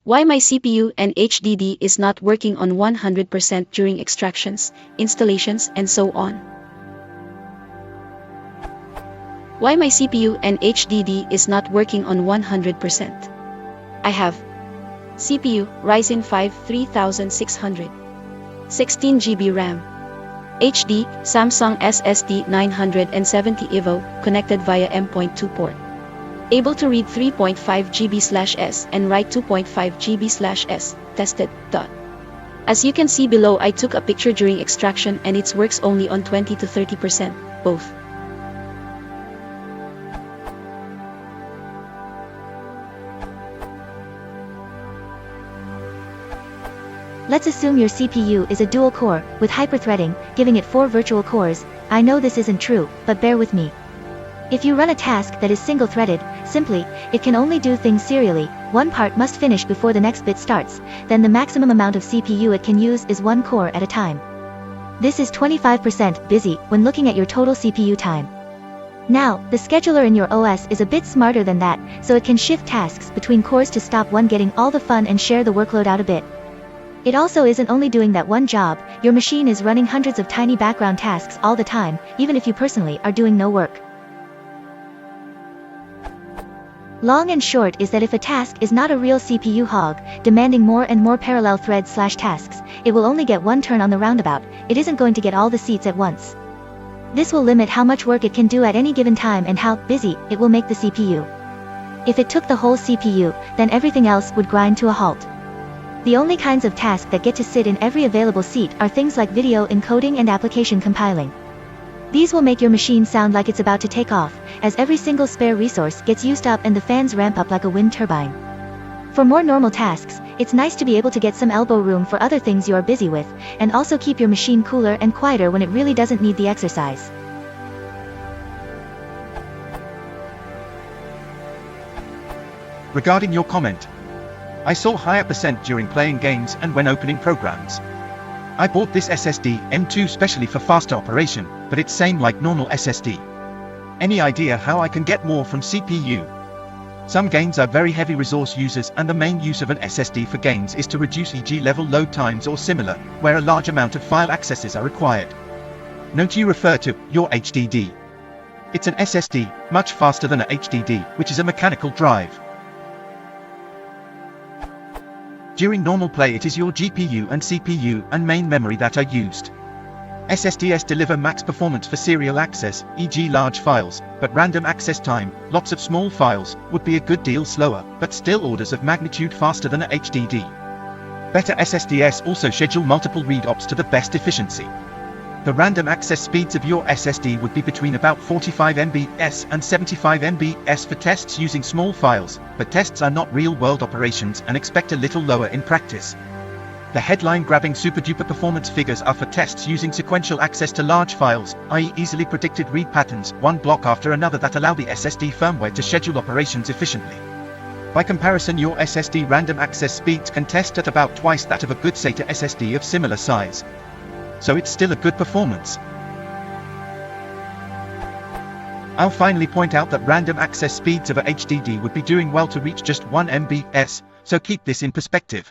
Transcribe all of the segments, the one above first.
Why my CPU and HDD is not working on 100% during extractions, installations, and so on. Why my CPU and HDD is not working on 100%. I have CPU Ryzen 5 3600, 16 GB RAM, HD Samsung SSD 970 EVO connected via M.2 port. Able to read 3.5 GB/s and write 2.5 GB/s, tested. As you can see below, I took a picture during extraction and it works only on 20 to 30%, both. Let's assume your CPU is a dual core, with hyperthreading, giving it 4 virtual cores. I know this isn't true, but bear with me. If you run a task that is single-threaded, simply, it can only do things serially. One part must finish before the next bit starts, then the maximum amount of CPU it can use is 1 core at a time. This is 25% busy when looking at your total CPU time. Now, the scheduler in your OS is a bit smarter than that, so it can shift tasks between cores to stop one getting all the fun and share the workload out a bit. It also isn't only doing that one job, your machine is running hundreds of tiny background tasks all the time, even if you personally are doing no work. Long and short is that if a task is not a real CPU hog, demanding more and more parallel threads/tasks, it will only get one turn on the roundabout, it isn't going to get all the seats at once. This will limit how much work it can do at any given time and how busy it will make the CPU. If it took the whole CPU, then everything else would grind to a halt. The only kinds of tasks that get to sit in every available seat are things like video encoding and application compiling. These will make your machine sound like it's about to take off, as every single spare resource gets used up and the fans ramp up like a wind turbine. For more normal tasks, it's nice to be able to get some elbow room for other things you are busy with, and also keep your machine cooler and quieter when it really doesn't need the exercise. Regarding your comment, I saw higher percent during playing games and when opening programs. I bought this SSD M2 specially for faster operation, but it's same like normal SSD. Any idea how I can get more from CPU? Some games are very heavy resource users and the main use of an SSD for games is to reduce e.g. level load times or similar, where a large amount of file accesses are required. Note you refer to your HDD. It's an SSD, much faster than a HDD, which is a mechanical drive. During normal play it is your GPU and CPU and main memory that are used. SSDs deliver max performance for serial access, e.g. large files, but random access time, lots of small files, would be a good deal slower, but still orders of magnitude faster than a HDD. Better SSDs also schedule multiple read ops to the best efficiency. The random access speeds of your SSD would be between about 45 MB/s and 75 MB/s for tests using small files, but tests are not real-world operations and expect a little lower in practice. The headline-grabbing super-duper performance figures are for tests using sequential access to large files, i.e. easily predicted read patterns, one block after another that allow the SSD firmware to schedule operations efficiently. By comparison, your SSD random access speeds can test at about twice that of a good SATA SSD of similar size. So it's still a good performance. I'll finally point out that random access speeds of a HDD would be doing well to reach just 1 MB/s, so keep this in perspective.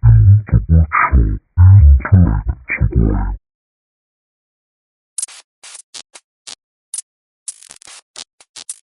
You need to watch for any time today.